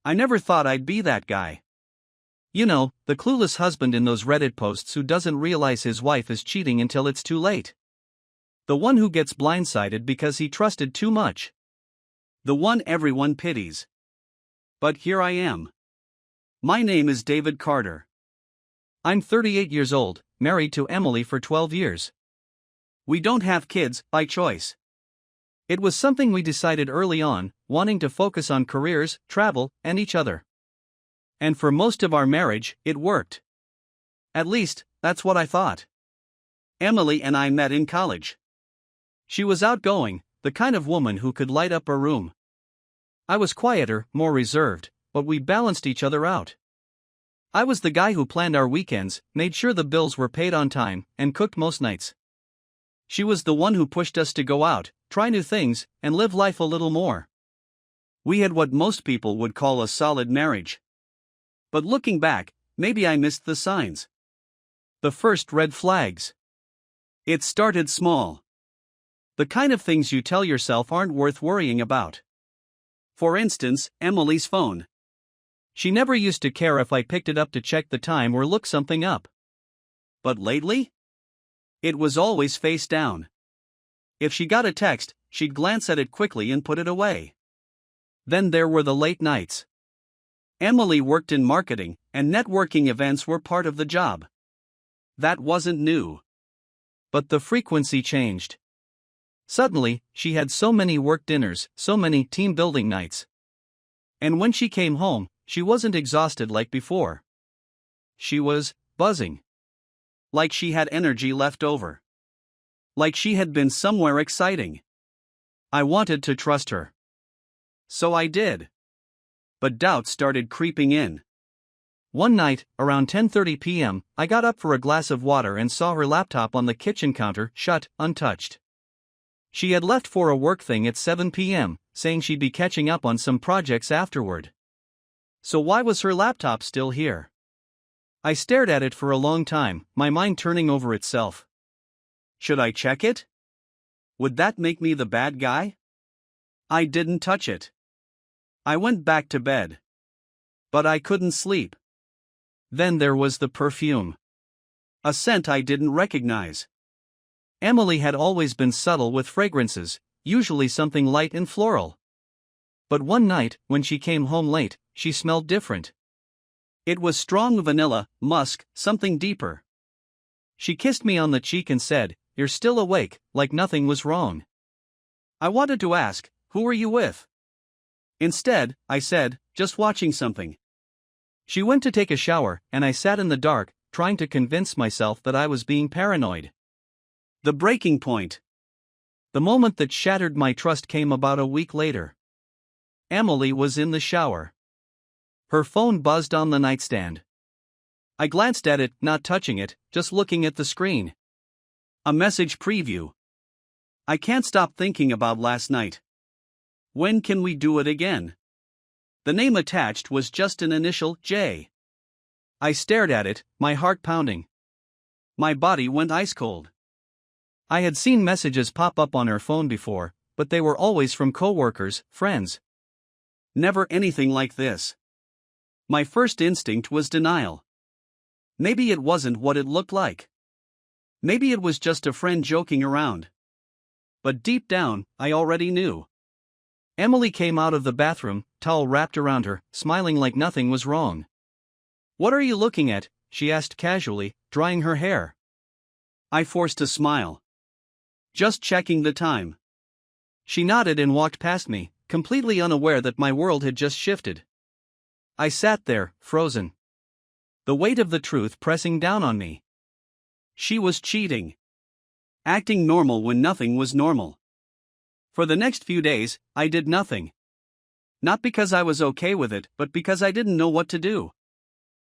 I never thought I'd be that guy. You know, the clueless husband in those Reddit posts who doesn't realize his wife is cheating until it's too late. The one who gets blindsided because he trusted too much. The one everyone pities. But here I am. My name is David Carter. I'm 38 years old, married to Emily for 12 years. We don't have kids by choice. It was something we decided early on, wanting to focus on careers, travel, and each other. And for most of our marriage, it worked. At least, that's what I thought. Emily and I met in college. She was outgoing, the kind of woman who could light up a room. I was quieter, more reserved, but we balanced each other out. I was the guy who planned our weekends, made sure the bills were paid on time, and cooked most nights. She was the one who pushed us to go out, try new things, and live life a little more. We had what most people would call a solid marriage. But looking back, maybe I missed the signs. The first red flags. It started small. The kind of things you tell yourself aren't worth worrying about. For instance, Emily's phone. She never used to care if I picked it up to check the time or look something up. But lately? It was always face down. If she got a text, she'd glance at it quickly and put it away. Then there were the late nights. Emily worked in marketing, and networking events were part of the job. That wasn't new. But the frequency changed. Suddenly, she had so many work dinners, so many team-building nights. And when she came home, she wasn't exhausted like before. She was buzzing. Like she had energy left over. Like she had been somewhere exciting. I wanted to trust her. So I did. But doubt started creeping in. One night, around 10:30 p.m., I got up for a glass of water and saw her laptop on the kitchen counter, shut, untouched. She had left for a work thing at 7 p.m., saying she'd be catching up on some projects afterward. So why was her laptop still here? I stared at it for a long time, my mind turning over itself. Should I check it? Would that make me the bad guy? I didn't touch it. I went back to bed. But I couldn't sleep. Then there was the perfume. A scent I didn't recognize. Emily had always been subtle with fragrances, usually something light and floral. But one night, when she came home late, she smelled different. It was strong vanilla, musk, something deeper. She kissed me on the cheek and said, "You're still awake," like nothing was wrong. I wanted to ask, "Who were you with?" Instead, I said, "Just watching something." She went to take a shower, and I sat in the dark, trying to convince myself that I was being paranoid. The breaking point. The moment that shattered my trust came about a week later. Emily was in the shower. Her phone buzzed on the nightstand. I glanced at it, not touching it, just looking at the screen. A message preview. I can't stop thinking about last night. When can we do it again? The name attached was just an initial J. I stared at it, my heart pounding. My body went ice cold. I had seen messages pop up on her phone before, but they were always from coworkers, friends. Never anything like this. My first instinct was denial. Maybe it wasn't what it looked like. Maybe it was just a friend joking around. But deep down, I already knew. Emily came out of the bathroom, towel wrapped around her, smiling like nothing was wrong. "What are you looking at?" she asked casually, drying her hair. I forced a smile. "Just checking the time." She nodded and walked past me, completely unaware that my world had just shifted. I sat there, frozen. The weight of the truth pressing down on me. She was cheating. Acting normal when nothing was normal. For the next few days, I did nothing. Not because I was okay with it, but because I didn't know what to do.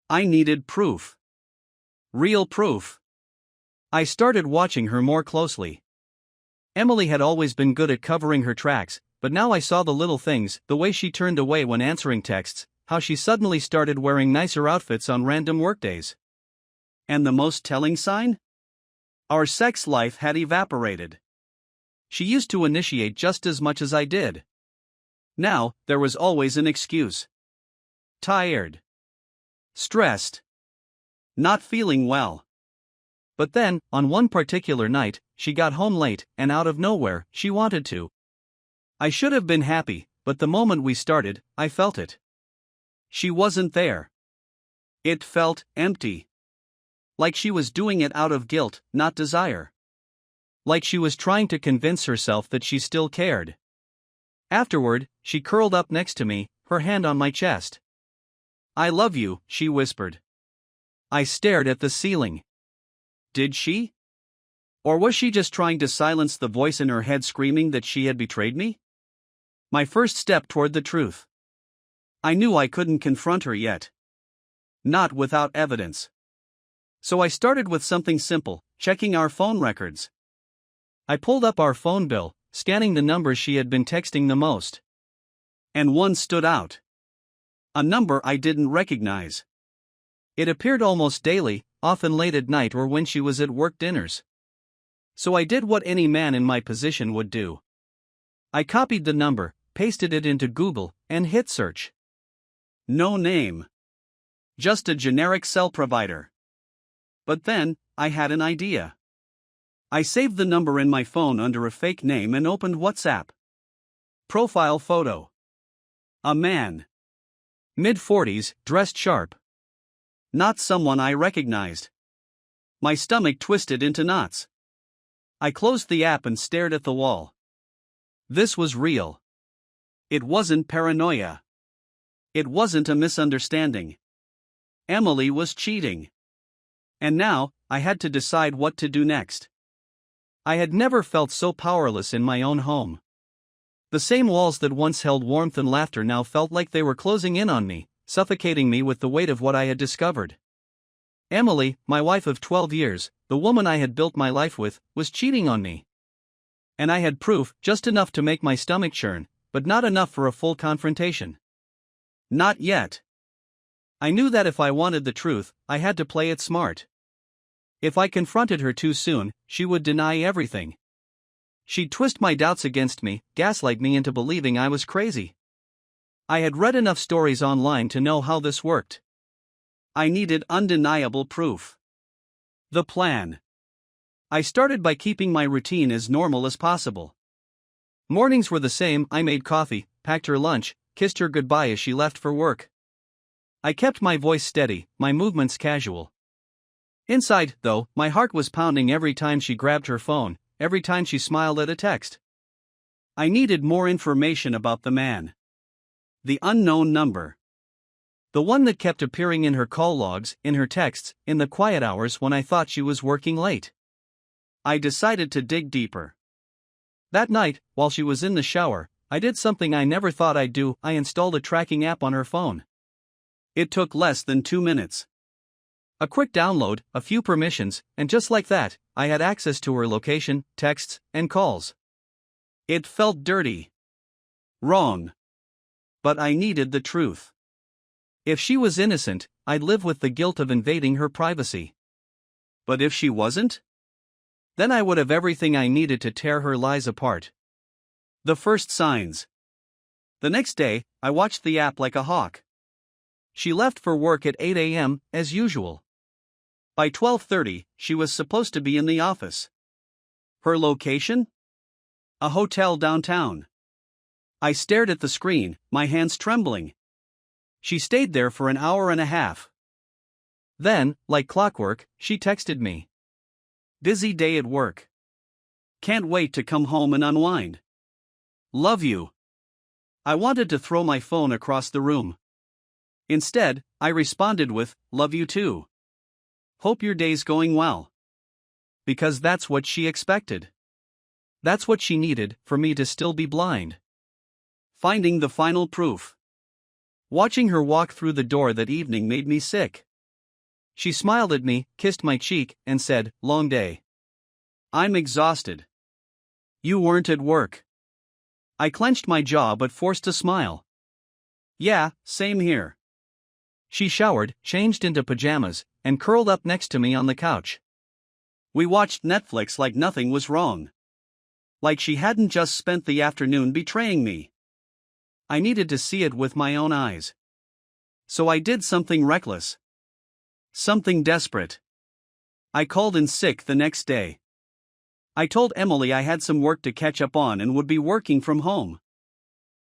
I needed proof. Real proof. I started watching her more closely. Emily had always been good at covering her tracks, but now I saw the little things, the way she turned away when answering texts, how she suddenly started wearing nicer outfits on random workdays. And the most telling sign? Our sex life had evaporated. She used to initiate just as much as I did. Now, there was always an excuse. tired, stressed, not feeling well. But then, on one particular night, she got home late, and out of nowhere, she wanted to. I should have been happy, but the moment we started, I felt it. She wasn't there. It felt empty. Like she was doing it out of guilt, not desire. Like she was trying to convince herself that she still cared. Afterward, she curled up next to me, her hand on my chest. "I love you," she whispered. I stared at the ceiling. Did she? Or was she just trying to silence the voice in her head screaming that she had betrayed me? My first step toward the truth. I knew I couldn't confront her yet. Not without evidence. So I started with something simple, checking our phone records. I pulled up our phone bill, scanning the numbers she had been texting the most. And one stood out. A number I didn't recognize. It appeared almost daily, often late at night or when she was at work dinners. So I did what any man in my position would do. I copied the number, pasted it into Google, and hit search. No name. Just a generic cell provider. But then, I had an idea. I saved the number in my phone under a fake name and opened WhatsApp. Profile photo. A man. Mid-40s, dressed sharp. Not someone I recognized. My stomach twisted into knots. I closed the app and stared at the wall. This was real. It wasn't paranoia. It wasn't a misunderstanding. Emily was cheating. And now, I had to decide what to do next. I had never felt so powerless in my own home. The same walls that once held warmth and laughter now felt like they were closing in on me, suffocating me with the weight of what I had discovered. Emily, my wife of 12 years, the woman I had built my life with, was cheating on me. And I had proof, just enough to make my stomach churn, but not enough for a full confrontation. Not yet. I knew that if I wanted the truth, I had to play it smart. If I confronted her too soon, she would deny everything. She'd twist my doubts against me, gaslight me into believing I was crazy. I had read enough stories online to know how this worked. I needed undeniable proof. The plan. I started by keeping my routine as normal as possible. Mornings were the same. I made coffee, packed her lunch, kissed her goodbye as she left for work. I kept my voice steady, my movements casual. Inside, though, my heart was pounding every time she grabbed her phone, every time she smiled at a text. I needed more information about the man. The unknown number. The one that kept appearing in her call logs, in her texts, in the quiet hours when I thought she was working late. I decided to dig deeper. That night, while she was in the shower, I did something I never thought I'd do. I installed a tracking app on her phone. It took less than 2 minutes. A quick download, a few permissions, and just like that, I had access to her location, texts, and calls. It felt dirty. Wrong. But I needed the truth. If she was innocent, I'd live with the guilt of invading her privacy. But if she wasn't? Then I would have everything I needed to tear her lies apart. The first signs. The next day, I watched the app like a hawk. She left for work at 8 a.m., as usual. By 12:30, she was supposed to be in the office. Her location? A hotel downtown. I stared at the screen, my hands trembling. She stayed there for an hour and a half. Then, like clockwork, she texted me. Busy day at work. Can't wait to come home and unwind. Love you. I wanted to throw my phone across the room. Instead, I responded with, love you too. Hope your day's going well. Because that's what she expected. That's what she needed, for me to still be blind. Finding the final proof. Watching her walk through the door that evening made me sick. She smiled at me, kissed my cheek, and said, long day. I'm exhausted. You weren't at work. I clenched my jaw but forced a smile. Yeah, same here. She showered, changed into pajamas, and curled up next to me on the couch. We watched Netflix like nothing was wrong. Like she hadn't just spent the afternoon betraying me. I needed to see it with my own eyes. So I did something reckless. Something desperate. I called in sick the next day. I told Emily I had some work to catch up on and would be working from home.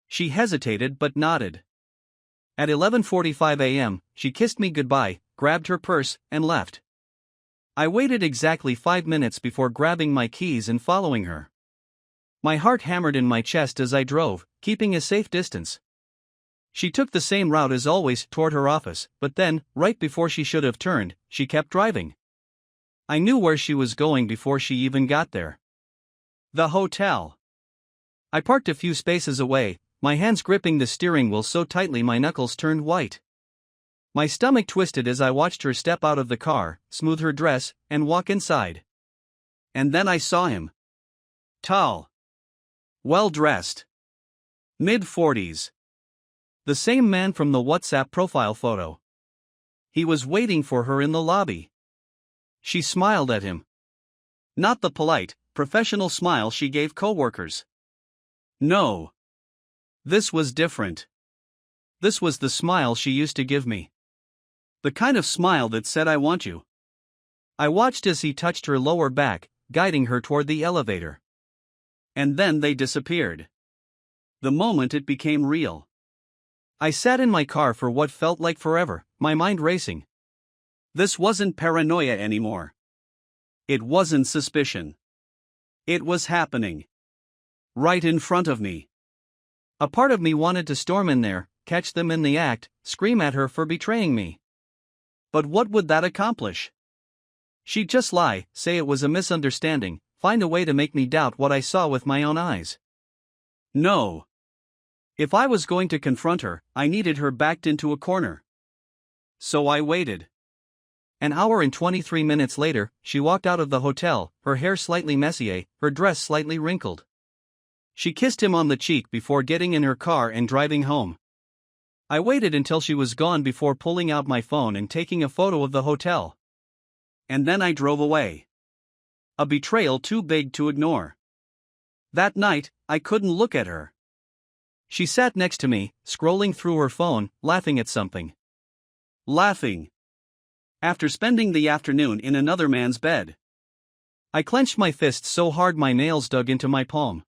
She hesitated but nodded. At 11:45 a.m., she kissed me goodbye, grabbed her purse, and left. I waited exactly 5 minutes before grabbing my keys and following her. My heart hammered in my chest as I drove, keeping a safe distance. She took the same route as always toward her office, but then, right before she should have turned, she kept driving. I knew where she was going before she even got there. The hotel. I parked a few spaces away, my hands gripping the steering wheel so tightly my knuckles turned white. My stomach twisted as I watched her step out of the car, smooth her dress, and walk inside. And then I saw him. Tall. Well-dressed. Mid-40s. The same man from the WhatsApp profile photo. He was waiting for her in the lobby. She smiled at him. Not the polite, professional smile she gave coworkers. No. This was different. This was the smile she used to give me. The kind of smile that said, "I want you." I watched as he touched her lower back, guiding her toward the elevator. And then they disappeared. The moment it became real. I sat in my car for what felt like forever, my mind racing. This wasn't paranoia anymore. It wasn't suspicion. It was happening. Right in front of me. A part of me wanted to storm in there, catch them in the act, scream at her for betraying me. But what would that accomplish? She'd just lie, say it was a misunderstanding, find a way to make me doubt what I saw with my own eyes. No. If I was going to confront her, I needed her backed into a corner. So I waited. An hour and 23 minutes later, she walked out of the hotel, her hair slightly messy, her dress slightly wrinkled. She kissed him on the cheek before getting in her car and driving home. I waited until she was gone before pulling out my phone and taking a photo of the hotel. And then I drove away. A betrayal too big to ignore. That night, I couldn't look at her. She sat next to me, scrolling through her phone, laughing at something. Laughing. After spending the afternoon in another man's bed. I clenched my fist so hard my nails dug into my palm.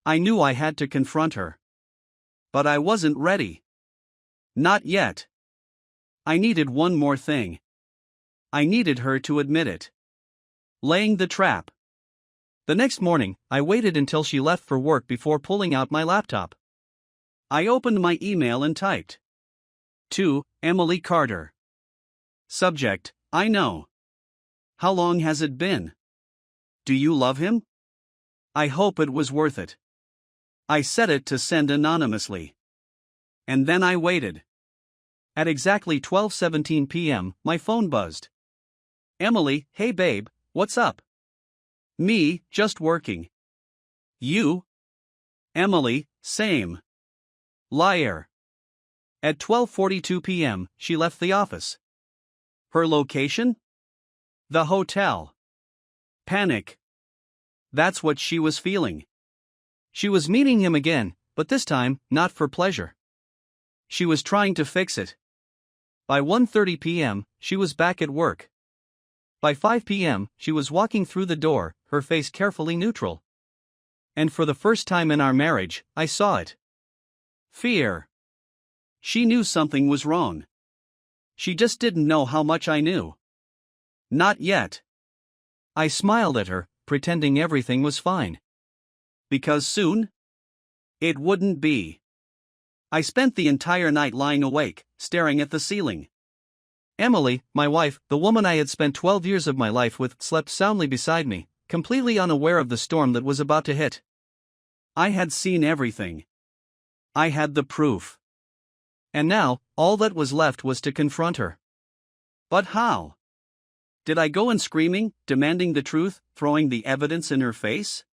I knew I had to confront her. But I wasn't ready. Not yet. I needed one more thing. I needed her to admit it. Laying the trap. The next morning, I waited until she left for work before pulling out my laptop. I opened my email and typed. To Emily Carter. Subject, I know. How long has it been? Do you love him? I hope it was worth it. I set it to send anonymously. And then I waited. At exactly 12:17 p.m., my phone buzzed. Emily, hey babe, what's up? Me, just working. You? Emily, same. Liar. At 12:42 p.m., she left the office. Her location? The hotel. Panic. That's what she was feeling. She was meeting him again, but this time, not for pleasure. She was trying to fix it. By 1:30 p.m., she was back at work. By 5 p.m., she was walking through the door, her face carefully neutral. And for the first time in our marriage, I saw it. Fear. She knew something was wrong. She just didn't know how much I knew. Not yet. I smiled at her, pretending everything was fine. Because soon? It wouldn't be. I spent the entire night lying awake, staring at the ceiling. Emily, my wife, the woman I had spent 12 years of my life with, slept soundly beside me, completely unaware of the storm that was about to hit. I had seen everything. I had the proof. And now, all that was left was to confront her. But how? Did I go in screaming, demanding the truth, throwing the evidence in her face?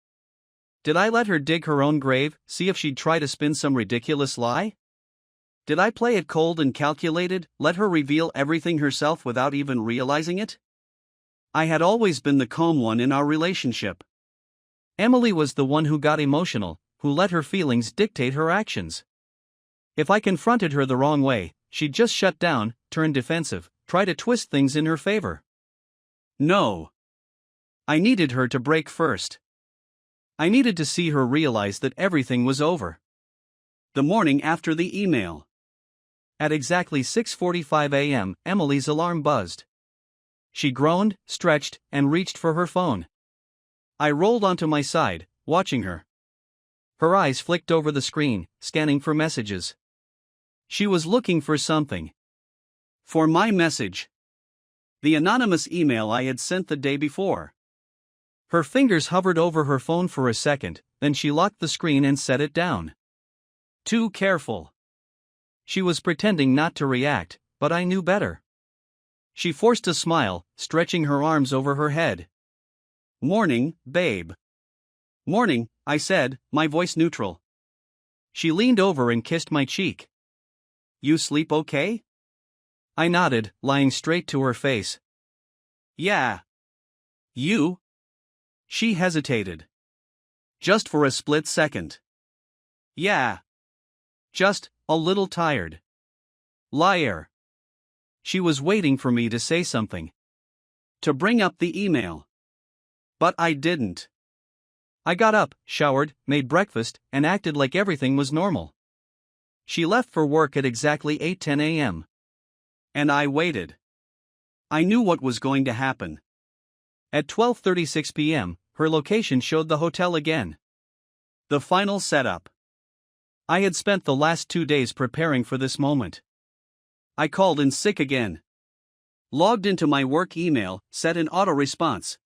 Did I let her dig her own grave, see if she'd try to spin some ridiculous lie? Did I play it cold and calculated, let her reveal everything herself without even realizing it? I had always been the calm one in our relationship. Emily was the one who got emotional, who let her feelings dictate her actions. If I confronted her the wrong way, she'd just shut down, turn defensive, try to twist things in her favor. No. I needed her to break first. I needed to see her realize that everything was over. The morning after the email. At exactly 6:45 a.m., Emily's alarm buzzed. She groaned, stretched, and reached for her phone. I rolled onto my side, watching her. Her eyes flicked over the screen, scanning for messages. She was looking for something. For my message. The anonymous email I had sent the day before. Her fingers hovered over her phone for a second, then she locked the screen and set it down. Too careful. She was pretending not to react, but I knew better. She forced a smile, stretching her arms over her head. Morning, babe. Morning, I said, my voice neutral. She leaned over and kissed my cheek. You sleep okay? I nodded, lying straight to her face. Yeah. You? She hesitated. Just for a split second. Yeah. Just a little tired. Liar. She was waiting for me to say something. To bring up the email. But I didn't. I got up, showered, made breakfast, and acted like everything was normal. She left for work at exactly 8:10 a.m. And I waited. I knew what was going to happen. At 12:36 p.m., her location showed the hotel again. The final setup. I had spent the last 2 days preparing for this moment. I called in sick again. Logged into my work email, set an auto-response.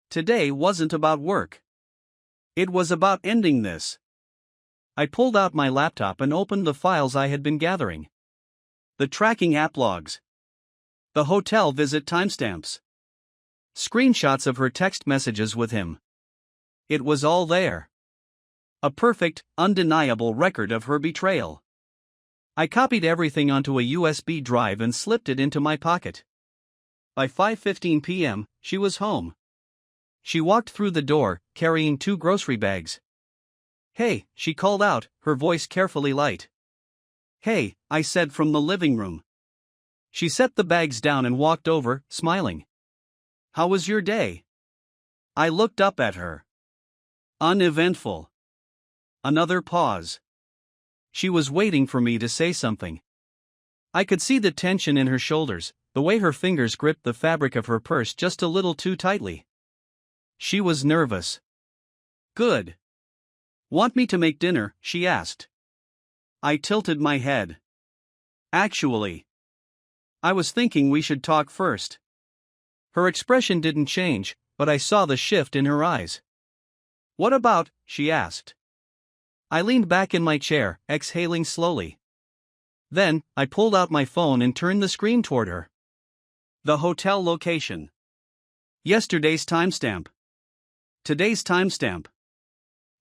Today wasn't about work. It was about ending this. I pulled out my laptop and opened the files I had been gathering. The tracking app logs. The hotel visit timestamps. Screenshots of her text messages with him. It was all there. A perfect, undeniable record of her betrayal. I copied everything onto a USB drive and slipped it into my pocket. By 5:15 p.m., she was home. She walked through the door, carrying 2 grocery bags. Hey, she called out, her voice carefully light. Hey, I said from the living room. She set the bags down and walked over, smiling. How was your day? I looked up at her. Uneventful. Another pause. She was waiting for me to say something. I could see the tension in her shoulders, the way her fingers gripped the fabric of her purse just a little too tightly. She was nervous. Good. Want me to make dinner? She asked. I tilted my head. Actually, I was thinking we should talk first. Her expression didn't change, but I saw the shift in her eyes. What about? She asked. I leaned back in my chair, exhaling slowly. Then, I pulled out my phone and turned the screen toward her. The hotel location. Yesterday's timestamp. Today's timestamp.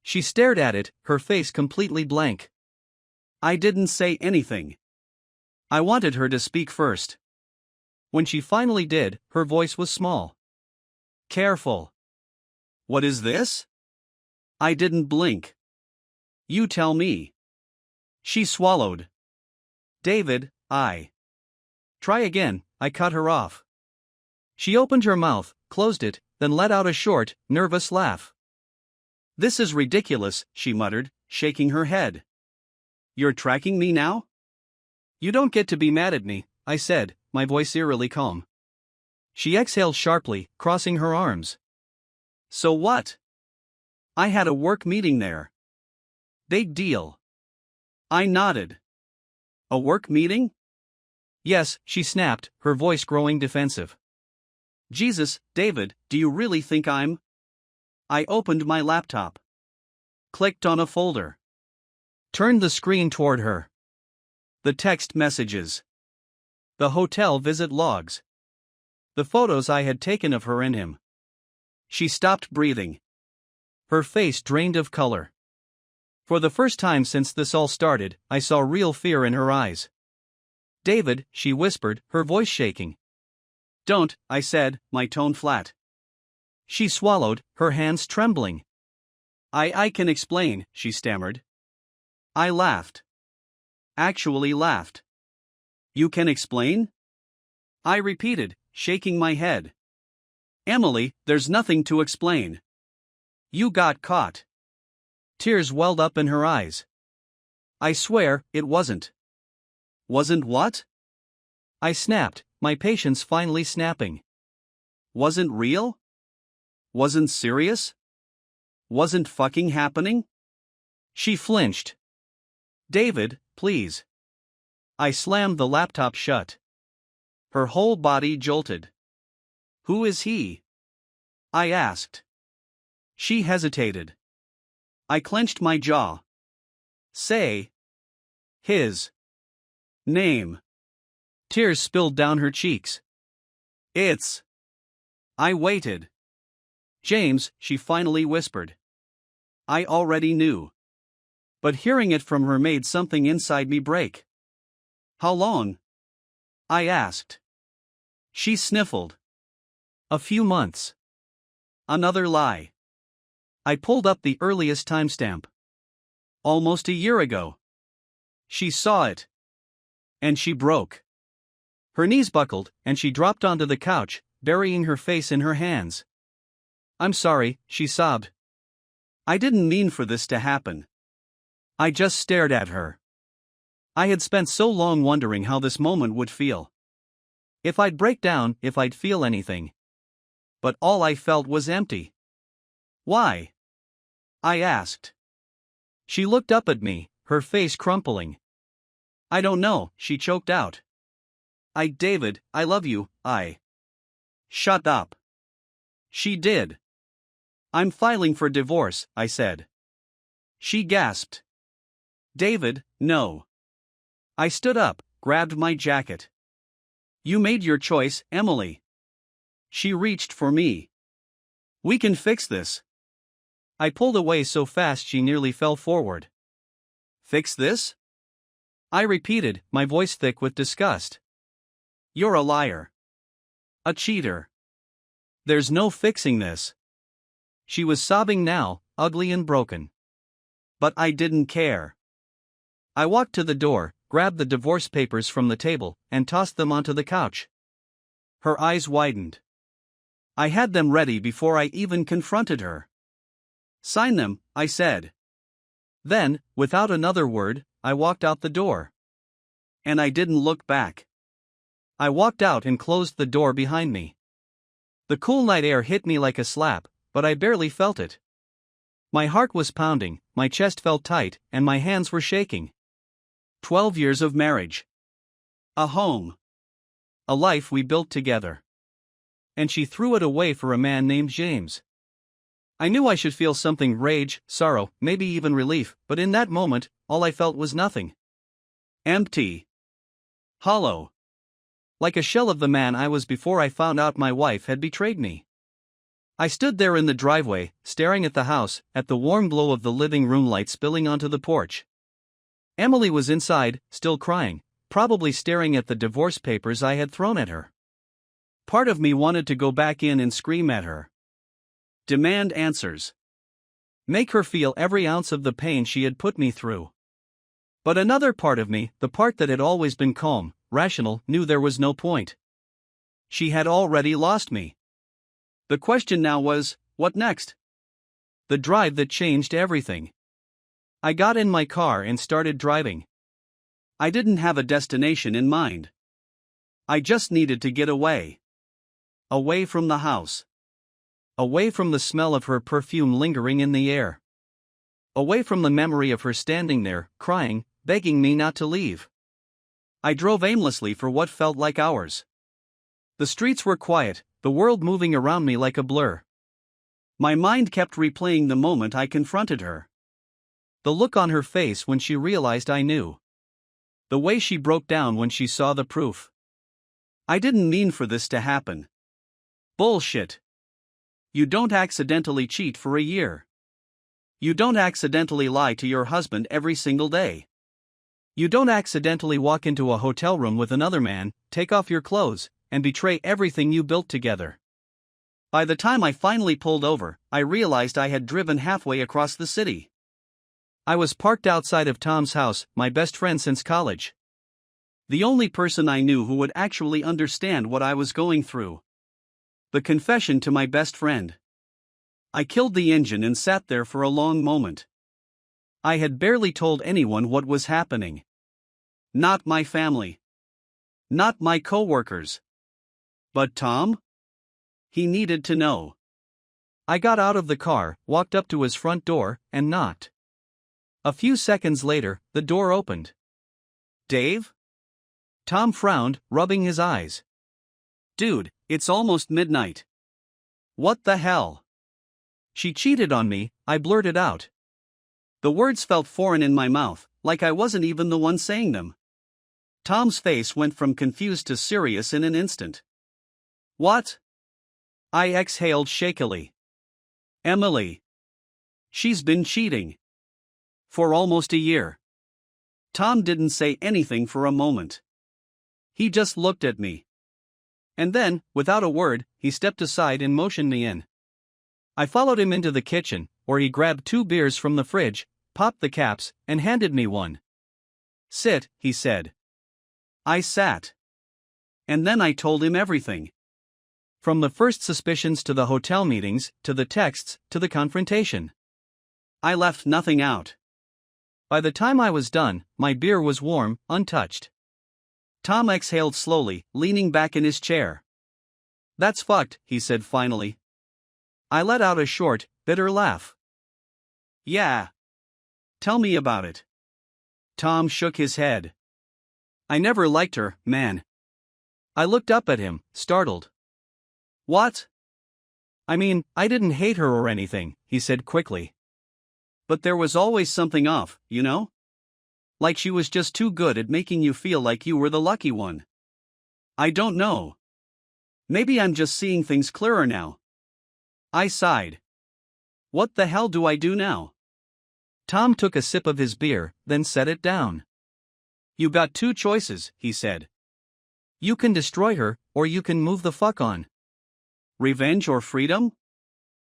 She stared at it, her face completely blank. I didn't say anything. I wanted her to speak first. When she finally did, her voice was small. Careful. What is this? I didn't blink. You tell me. She swallowed. David, I. Try again, I cut her off. She opened her mouth, closed it, then let out a short, nervous laugh. This is ridiculous, she muttered, shaking her head. You're tracking me now? You don't get to be mad at me, I said, my voice eerily calm. She exhaled sharply, crossing her arms. So what? I had a work meeting there. Big deal. I nodded. A work meeting? Yes, she snapped, her voice growing defensive. Jesus, David, do you really think I'm? I opened my laptop. Clicked on a folder. Turned the screen toward her. The text messages. The hotel visit logs. The photos I had taken of her and him. She stopped breathing. Her face drained of color. For the first time since this all started, I saw real fear in her eyes. David, she whispered, her voice shaking. Don't, I said, my tone flat. She swallowed, her hands trembling. I can explain, she stammered. I laughed. Actually laughed. You can explain? I repeated, shaking my head. Emily, there's nothing to explain. You got caught. Tears welled up in her eyes. I swear, it wasn't. Wasn't what? I snapped, my patience finally snapping. Wasn't real? Wasn't serious? Wasn't fucking happening? She flinched. David, please. I slammed the laptop shut. Her whole body jolted. Who is he? I asked. She hesitated. I clenched my jaw. Say his name. Tears spilled down her cheeks. It's. I waited. James, she finally whispered. I already knew. But hearing it from her made something inside me break. How long? I asked. She sniffled. A few months. Another lie. I pulled up the earliest timestamp. Almost a year ago. She saw it. And she broke. Her knees buckled, and she dropped onto the couch, burying her face in her hands. I'm sorry, she sobbed. I didn't mean for this to happen. I just stared at her. I had spent so long wondering how this moment would feel. If I'd break down, if I'd feel anything. But all I felt was empty. Why? I asked. She looked up at me, her face crumpling. I don't know, she choked out. David, I love you, Shut up. She did. I'm filing for divorce, I said. She gasped. David, no. I stood up, grabbed my jacket. You made your choice, Emily. She reached for me. We can fix this. I pulled away so fast she nearly fell forward. Fix this? I repeated, my voice thick with disgust. You're a liar. A cheater. There's no fixing this. She was sobbing now, ugly and broken. But I didn't care. I walked to the door, grabbed the divorce papers from the table, and tossed them onto the couch. Her eyes widened. I had them ready before I even confronted her. Sign them, I said. Then, without another word, I walked out the door. And I didn't look back. I walked out and closed the door behind me. The cool night air hit me like a slap, but I barely felt it. My heart was pounding, my chest felt tight, and my hands were shaking. 12 years of marriage. A home. A life we built together. And she threw it away for a man named James. I knew I should feel something: rage, sorrow, maybe even relief, but in that moment, all I felt was nothing. Empty. Hollow. Like a shell of the man I was before I found out my wife had betrayed me. I stood there in the driveway, staring at the house, at the warm glow of the living room light spilling onto the porch. Emily was inside, still crying, probably staring at the divorce papers I had thrown at her. Part of me wanted to go back in and scream at her. Demand answers. Make her feel every ounce of the pain she had put me through. But another part of me, the part that had always been calm, rational, knew there was no point. She had already lost me. The question now was, what next? The drive that changed everything. I got in my car and started driving. I didn't have a destination in mind. I just needed to get away. Away from the house. Away from the smell of her perfume lingering in the air. Away from the memory of her standing there, crying, begging me not to leave. I drove aimlessly for what felt like hours. The streets were quiet, the world moving around me like a blur. My mind kept replaying the moment I confronted her. The look on her face when she realized I knew. The way she broke down when she saw the proof. I didn't mean for this to happen. Bullshit. You don't accidentally cheat for a year. You don't accidentally lie to your husband every single day. You don't accidentally walk into a hotel room with another man, take off your clothes, and betray everything you built together. By the time I finally pulled over, I realized I had driven halfway across the city. I was parked outside of Tom's house, my best friend since college. The only person I knew who would actually understand what I was going through. The confession to my best friend. I killed the engine and sat there for a long moment. I had barely told anyone what was happening. Not my family. Not my coworkers. But Tom? He needed to know. I got out of the car, walked up to his front door, and knocked. A few seconds later, the door opened. Dave? Tom frowned, rubbing his eyes. Dude, it's almost midnight. What the hell? She cheated on me, I blurted out. The words felt foreign in my mouth, like I wasn't even the one saying them. Tom's face went from confused to serious in an instant. What? I exhaled shakily. Emily. She's been cheating. For almost a year. Tom didn't say anything for a moment. He just looked at me. And then, without a word, he stepped aside and motioned me in. I followed him into the kitchen, where he grabbed 2 beers from the fridge, popped the caps, and handed me one. Sit, he said. I sat. And then I told him everything. From the first suspicions to the hotel meetings, to the texts, to the confrontation. I left nothing out. By the time I was done, my beer was warm, untouched. Tom exhaled slowly, leaning back in his chair. That's fucked, he said finally. I let out a short, bitter laugh. Yeah. Tell me about it. Tom shook his head. I never liked her, man. I looked up at him, startled. What? I mean, I didn't hate her or anything, he said quickly. But there was always something off, you know? Like she was just too good at making you feel like you were the lucky one. I don't know. Maybe I'm just seeing things clearer now. I sighed. What the hell do I do now? Tom took a sip of his beer, then set it down. You got 2 choices, he said. You can destroy her, or you can move the fuck on. Revenge or freedom?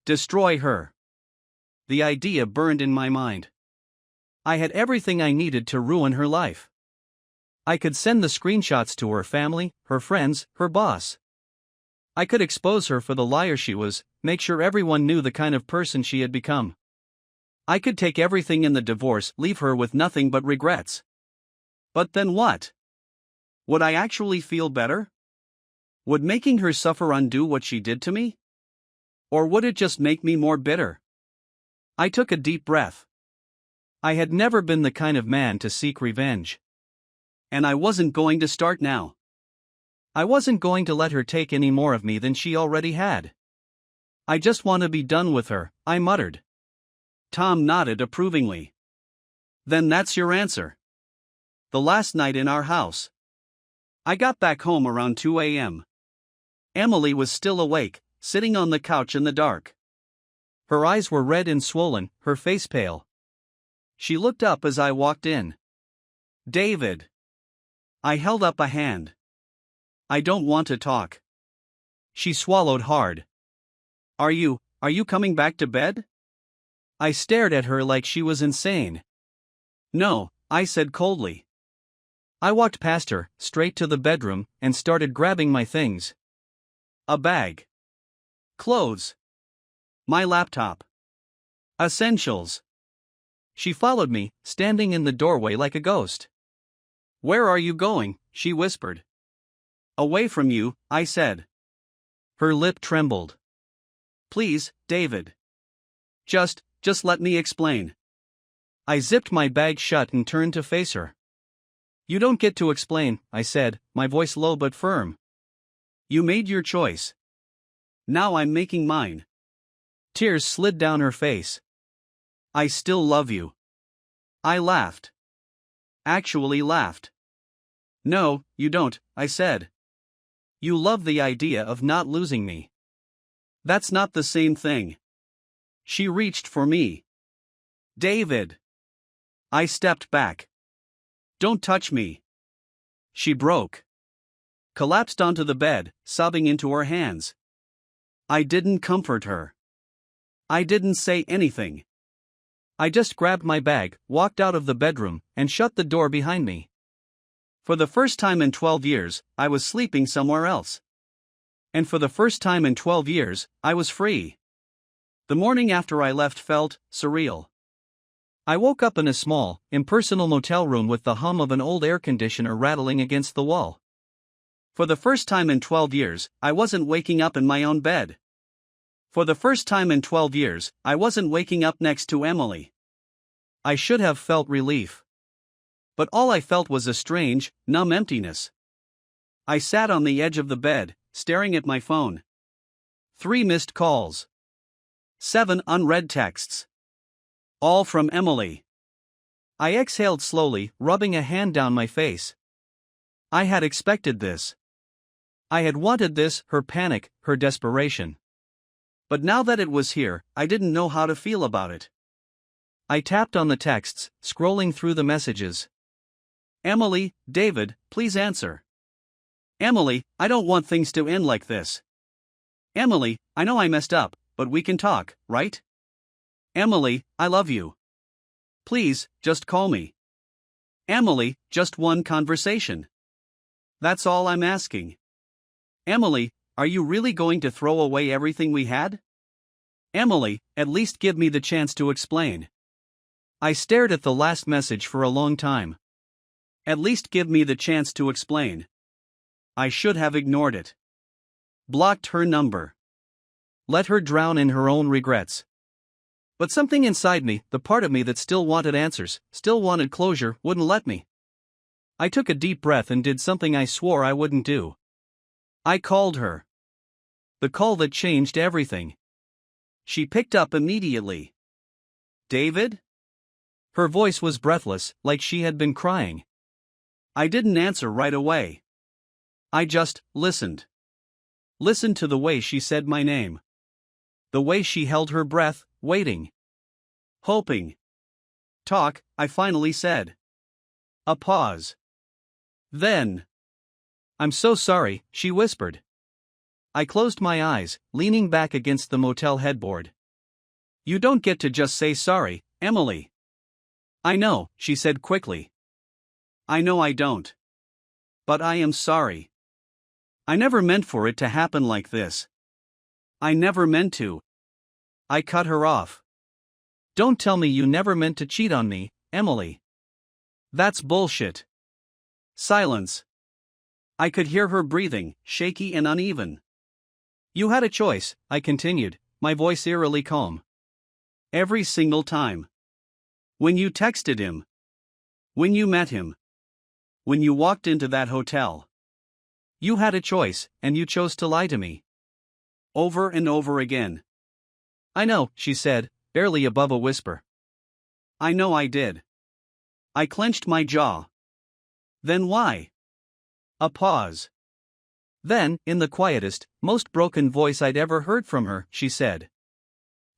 Destroy her. The idea burned in my mind. I had everything I needed to ruin her life. I could send the screenshots to her family, her friends, her boss. I could expose her for the liar she was, make sure everyone knew the kind of person she had become. I could take everything in the divorce, leave her with nothing but regrets. But then what? Would I actually feel better? Would making her suffer undo what she did to me? Or would it just make me more bitter? I took a deep breath. I had never been the kind of man to seek revenge. And I wasn't going to start now. I wasn't going to let her take any more of me than she already had. I just want to be done with her, I muttered. Tom nodded approvingly. Then that's your answer. The last night in our house. I got back home around 2 a.m. Emily was still awake, sitting on the couch in the dark. Her eyes were red and swollen, her face pale. She looked up as I walked in. David. I held up a hand. I don't want to talk. She swallowed hard. Are you coming back to bed? I stared at her like she was insane. No, I said coldly. I walked past her, straight to the bedroom, and started grabbing my things. A bag. Clothes. My laptop. Essentials. She followed me, standing in the doorway like a ghost. Where are you going? She whispered. Away from you, I said. Her lip trembled. Please, David. Just let me explain. I zipped my bag shut and turned to face her. You don't get to explain, I said, my voice low but firm. You made your choice. Now I'm making mine. Tears slid down her face. I still love you. I laughed. Actually laughed. No, you don't, I said. You love the idea of not losing me. That's not the same thing. She reached for me. David. I stepped back. Don't touch me. She broke. Collapsed onto the bed, sobbing into her hands. I didn't comfort her. I didn't say anything. I just grabbed my bag, walked out of the bedroom, and shut the door behind me. For the first time in 12 years, I was sleeping somewhere else. And for the first time in 12 years, I was free. The morning after I left felt surreal. I woke up in a small, impersonal motel room with the hum of an old air conditioner rattling against the wall. For the first time in 12 years, I wasn't waking up in my own bed. For the first time in 12 years, I wasn't waking up next to Emily. I should have felt relief. But all I felt was a strange, numb emptiness. I sat on the edge of the bed, staring at my phone. 3 missed calls. 7 unread texts. All from Emily. I exhaled slowly, rubbing a hand down my face. I had expected this. I had wanted this, her panic, her desperation. But now that it was here, I didn't know how to feel about it. I tapped on the texts, scrolling through the messages. Emily, David, please answer. Emily, I don't want things to end like this. Emily, I know I messed up, but we can talk, right? Emily, I love you. Please, just call me. Emily, just one conversation. That's all I'm asking. Emily, are you really going to throw away everything we had? Emily, at least give me the chance to explain. I stared at the last message for a long time. At least give me the chance to explain. I should have ignored it. Blocked her number. Let her drown in her own regrets. But something inside me, the part of me that still wanted answers, still wanted closure, wouldn't let me. I took a deep breath and did something I swore I wouldn't do. I called her. The call that changed everything. She picked up immediately. David? Her voice was breathless, like she had been crying. I didn't answer right away. I just listened. Listened to the way she said my name. The way she held her breath, waiting. Hoping. Talk, I finally said. A pause. Then. I'm so sorry, she whispered. I closed my eyes, leaning back against the motel headboard. You don't get to just say sorry, Emily. I know, she said quickly. I know I don't. But I am sorry. I never meant for it to happen like this. I never meant to. I cut her off. Don't tell me you never meant to cheat on me, Emily. That's bullshit. Silence. I could hear her breathing, shaky and uneven. You had a choice, I continued, my voice eerily calm. Every single time. When you texted him. When you met him. When you walked into that hotel. You had a choice, and you chose to lie to me. Over and over again. I know, she said, barely above a whisper. I know I did. I clenched my jaw. Then why? A pause. Then, in the quietest, most broken voice I'd ever heard from her, she said.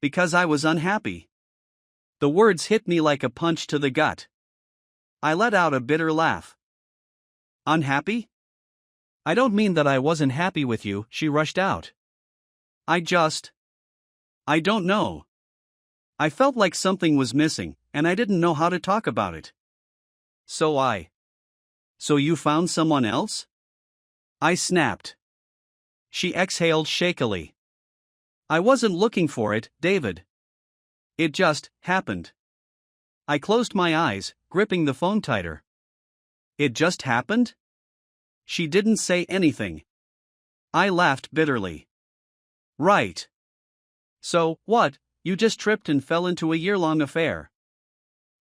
Because I was unhappy. The words hit me like a punch to the gut. I let out a bitter laugh. Unhappy? I don't mean that I wasn't happy with you, she rushed out. I don't know. I felt like something was missing, and I didn't know how to talk about it. So you found someone else? I snapped. She exhaled shakily. I wasn't looking for it, David. It just happened. I closed my eyes, gripping the phone tighter. It just happened? She didn't say anything. I laughed bitterly. Right. So, what, you just tripped and fell into a year-long affair?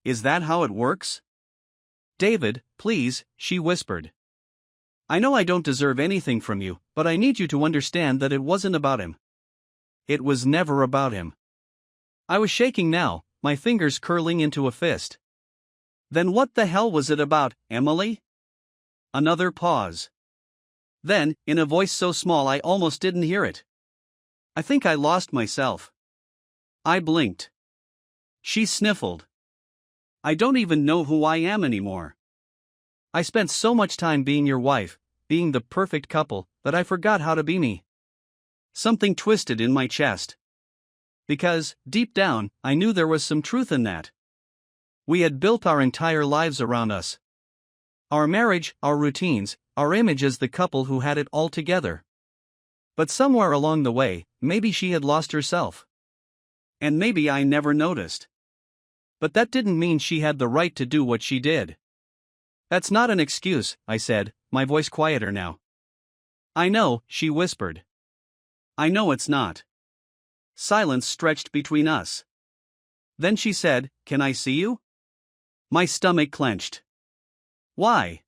Is that how it works? David, please, she whispered. I know I don't deserve anything from you, but I need you to understand that it wasn't about him. It was never about him. I was shaking now, my fingers curling into a fist. Then what the hell was it about, Emily? Another pause. Then, in a voice so small I almost didn't hear it. I think I lost myself. I blinked. She sniffled. I don't even know who I am anymore. I spent so much time being your wife, being the perfect couple, that I forgot how to be me. Something twisted in my chest. Because, deep down, I knew there was some truth in that. We had built our entire lives around us. Our marriage, our routines, our image as the couple who had it all together. But somewhere along the way, maybe she had lost herself. And maybe I never noticed. But that didn't mean she had the right to do what she did. That's not an excuse, I said, my voice quieter now. I know, she whispered. I know it's not. Silence stretched between us. Then she said, "Can I see you?" My stomach clenched. Why?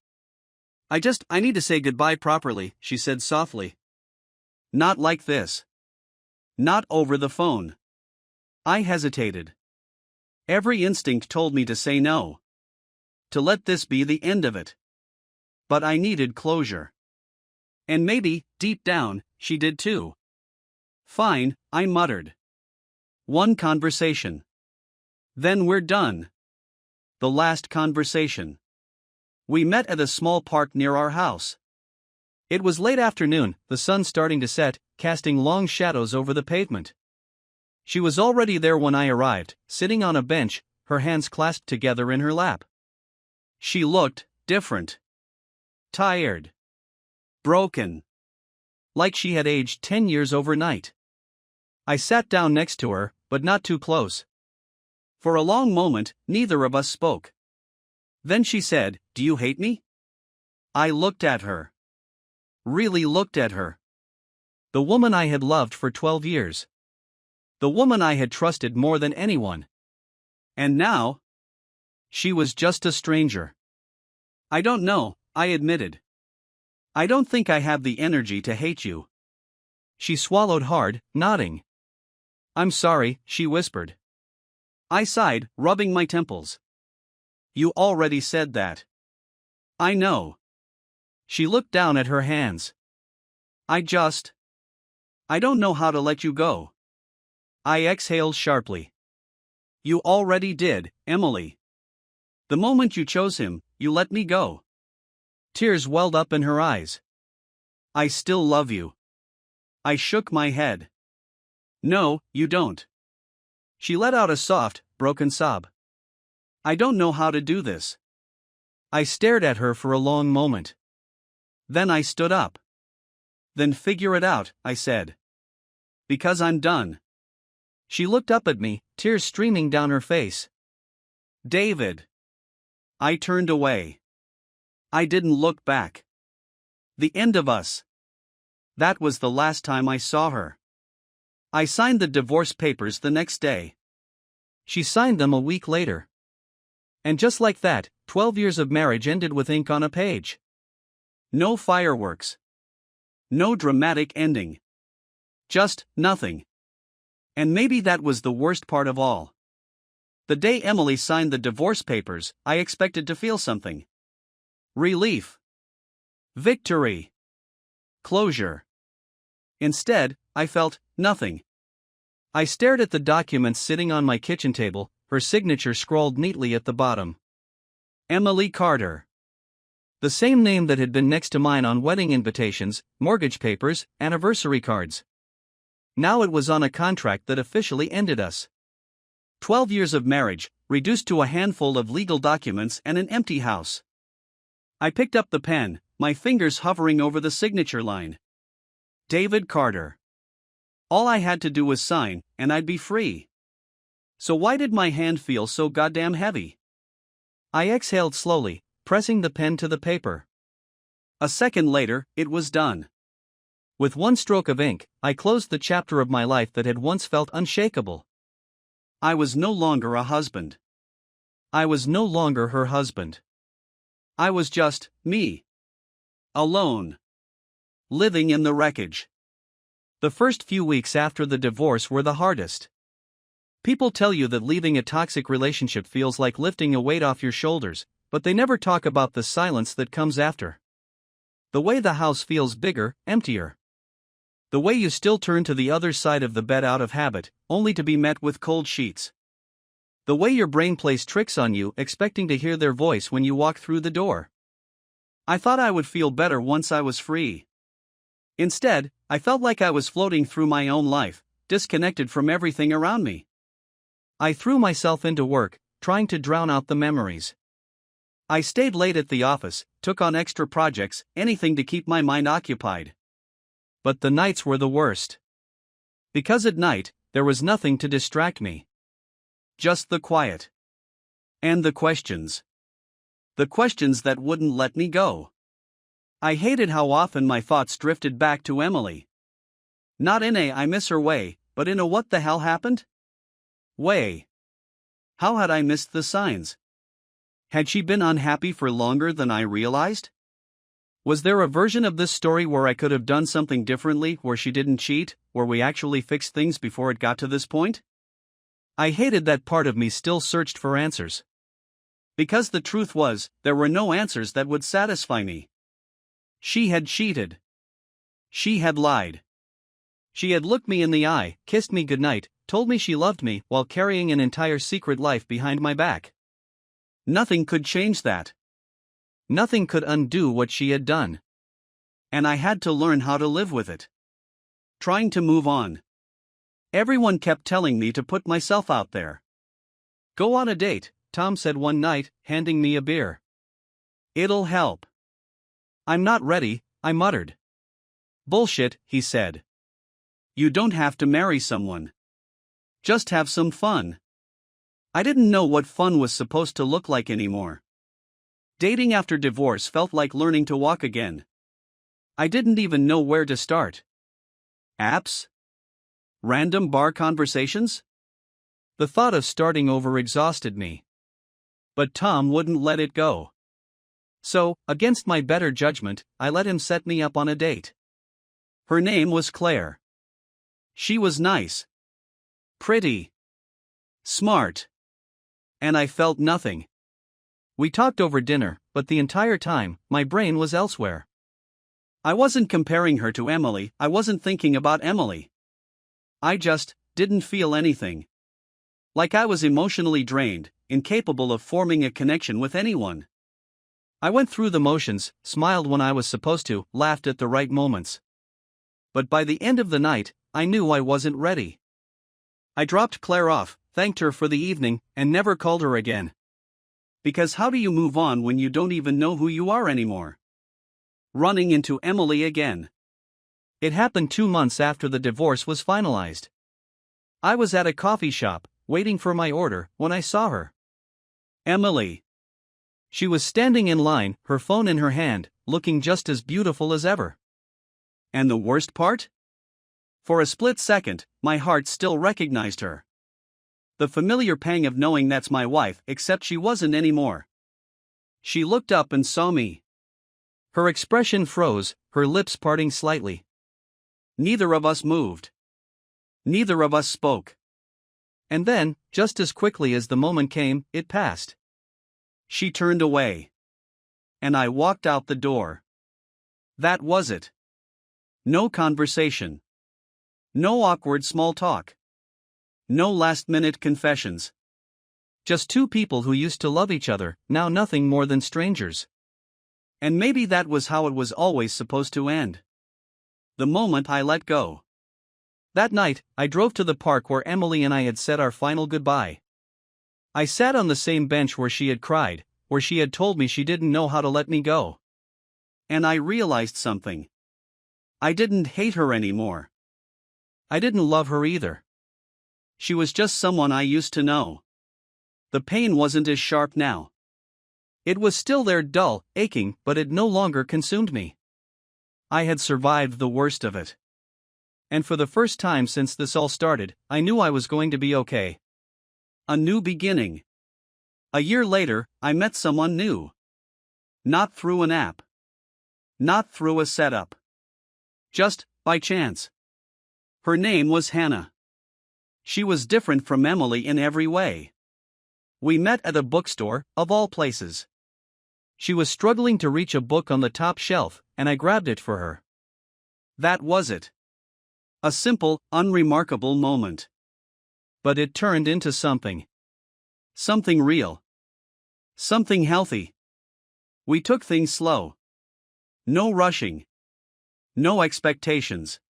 I need to say goodbye properly, she said softly. Not like this. Not over the phone. I hesitated. Every instinct told me to say no. To let this be the end of it. But I needed closure. And maybe, deep down, she did too. Fine, I muttered. One conversation. Then we're done. The last conversation. We met at a small park near our house. It was late afternoon, the sun starting to set, casting long shadows over the pavement. She was already there when I arrived, sitting on a bench, her hands clasped together in her lap. She looked different. Tired. Broken. Like she had aged 10 years overnight. I sat down next to her, but not too close. For a long moment, neither of us spoke. Then she said, "Do you hate me?" I looked at her. Really looked at her. The woman I had loved for 12 years. The woman I had trusted more than anyone. And now? She was just a stranger. I don't know, I admitted. I don't think I have the energy to hate you. She swallowed hard, nodding. I'm sorry, she whispered. I sighed, rubbing my temples. You already said that. I know. She looked down at her hands. I don't know how to let you go. I exhaled sharply. You already did, Emily. The moment you chose him, you let me go. Tears welled up in her eyes. I still love you. I shook my head. No, you don't. She let out a soft, broken sob. I don't know how to do this. I stared at her for a long moment. Then I stood up. Then figure it out, I said. Because I'm done. She looked up at me, tears streaming down her face. David. I turned away. I didn't look back. The end of us. That was the last time I saw her. I signed the divorce papers the next day. She signed them a week later. And just like that, 12 years of marriage ended with ink on a page. No fireworks. No dramatic ending. Just nothing. And maybe that was the worst part of all. The day Emily signed the divorce papers, I expected to feel something. Relief. Victory. Closure. Instead, I felt nothing. I stared at the documents sitting on my kitchen table, her signature scrawled neatly at the bottom. Emily Carter. The same name that had been next to mine on wedding invitations, mortgage papers, anniversary cards. Now it was on a contract that officially ended us. 12 years of marriage, reduced to a handful of legal documents and an empty house. I picked up the pen, my fingers hovering over the signature line. David Carter. All I had to do was sign, and I'd be free. So why did my hand feel so goddamn heavy? I exhaled slowly, pressing the pen to the paper. A second later, it was done. With one stroke of ink, I closed the chapter of my life that had once felt unshakable. I was no longer a husband. I was no longer her husband. I was just me. Alone. Living in the wreckage. The first few weeks after the divorce were the hardest. People tell you that leaving a toxic relationship feels like lifting a weight off your shoulders, but they never talk about the silence that comes after. The way the house feels bigger, emptier. The way you still turn to the other side of the bed out of habit, only to be met with cold sheets. The way your brain plays tricks on you, expecting to hear their voice when you walk through the door. I thought I would feel better once I was free. Instead, I felt like I was floating through my own life, disconnected from everything around me. I threw myself into work, trying to drown out the memories. I stayed late at the office, took on extra projects, anything to keep my mind occupied. But the nights were the worst. Because at night, there was nothing to distract me. Just the quiet. And the questions. The questions that wouldn't let me go. I hated how often my thoughts drifted back to Emily. Not in a I miss her way, but in a what the hell happened way. How had I missed the signs? Had she been unhappy for longer than I realized? Was there a version of this story where I could have done something differently, where she didn't cheat, where we actually fixed things before it got to this point? I hated that part of me still searched for answers. Because the truth was, there were no answers that would satisfy me. She had cheated. She had lied. She had looked me in the eye, kissed me goodnight, told me she loved me while carrying an entire secret life behind my back. Nothing could change that. Nothing could undo what she had done. And I had to learn how to live with it. Trying to move on. Everyone kept telling me to put myself out there. Go on a date, Tom said one night, handing me a beer. It'll help. I'm not ready, I muttered. Bullshit, he said. You don't have to marry someone. Just have some fun. I didn't know what fun was supposed to look like anymore. Dating after divorce felt like learning to walk again. I didn't even know where to start. Apps? Random bar conversations? The thought of starting over exhausted me. But Tom wouldn't let it go. So, against my better judgment, I let him set me up on a date. Her name was Claire. She was nice. Pretty. Smart. And I felt nothing. We talked over dinner, but the entire time, my brain was elsewhere. I wasn't comparing her to Emily, I wasn't thinking about Emily. I just didn't feel anything. Like I was emotionally drained, incapable of forming a connection with anyone. I went through the motions, smiled when I was supposed to, laughed at the right moments. But by the end of the night, I knew I wasn't ready. I dropped Claire off, thanked her for the evening, and never called her again. Because how do you move on when you don't even know who you are anymore? Running into Emily again. It happened 2 months after the divorce was finalized. I was at a coffee shop, waiting for my order, when I saw her. Emily. She was standing in line, her phone in her hand, looking just as beautiful as ever. And the worst part? For a split second, my heart still recognized her. The familiar pang of knowing that's my wife, except she wasn't anymore. She looked up and saw me. Her expression froze, her lips parting slightly. Neither of us moved. Neither of us spoke. And then, just as quickly as the moment came, it passed. She turned away. And I walked out the door. That was it. No conversation. No awkward small talk. No last-minute confessions. Just two people who used to love each other, now nothing more than strangers. And maybe that was how it was always supposed to end. The moment I let go. That night, I drove to the park where Emily and I had said our final goodbye. I sat on the same bench where she had cried, where she had told me she didn't know how to let me go. And I realized something. I didn't hate her anymore. I didn't love her either. She was just someone I used to know. The pain wasn't as sharp now. It was still there, dull, aching, but it no longer consumed me. I had survived the worst of it. And for the first time since this all started, I knew I was going to be okay. A new beginning. A year later, I met someone new. Not through an app. Not through a setup. Just, by chance. Her name was Hannah. She was different from Emily in every way. We met at a bookstore, of all places. She was struggling to reach a book on the top shelf, and I grabbed it for her. That was it. A simple, unremarkable moment. But it turned into something. Something real. Something healthy. We took things slow. No rushing. No expectations.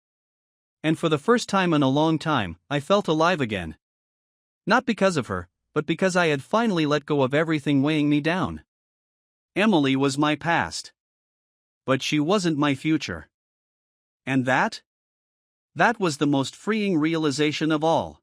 And for the first time in a long time, I felt alive again. Not because of her, but because I had finally let go of everything weighing me down. Emily was my past. But she wasn't my future. And that? That was the most freeing realization of all.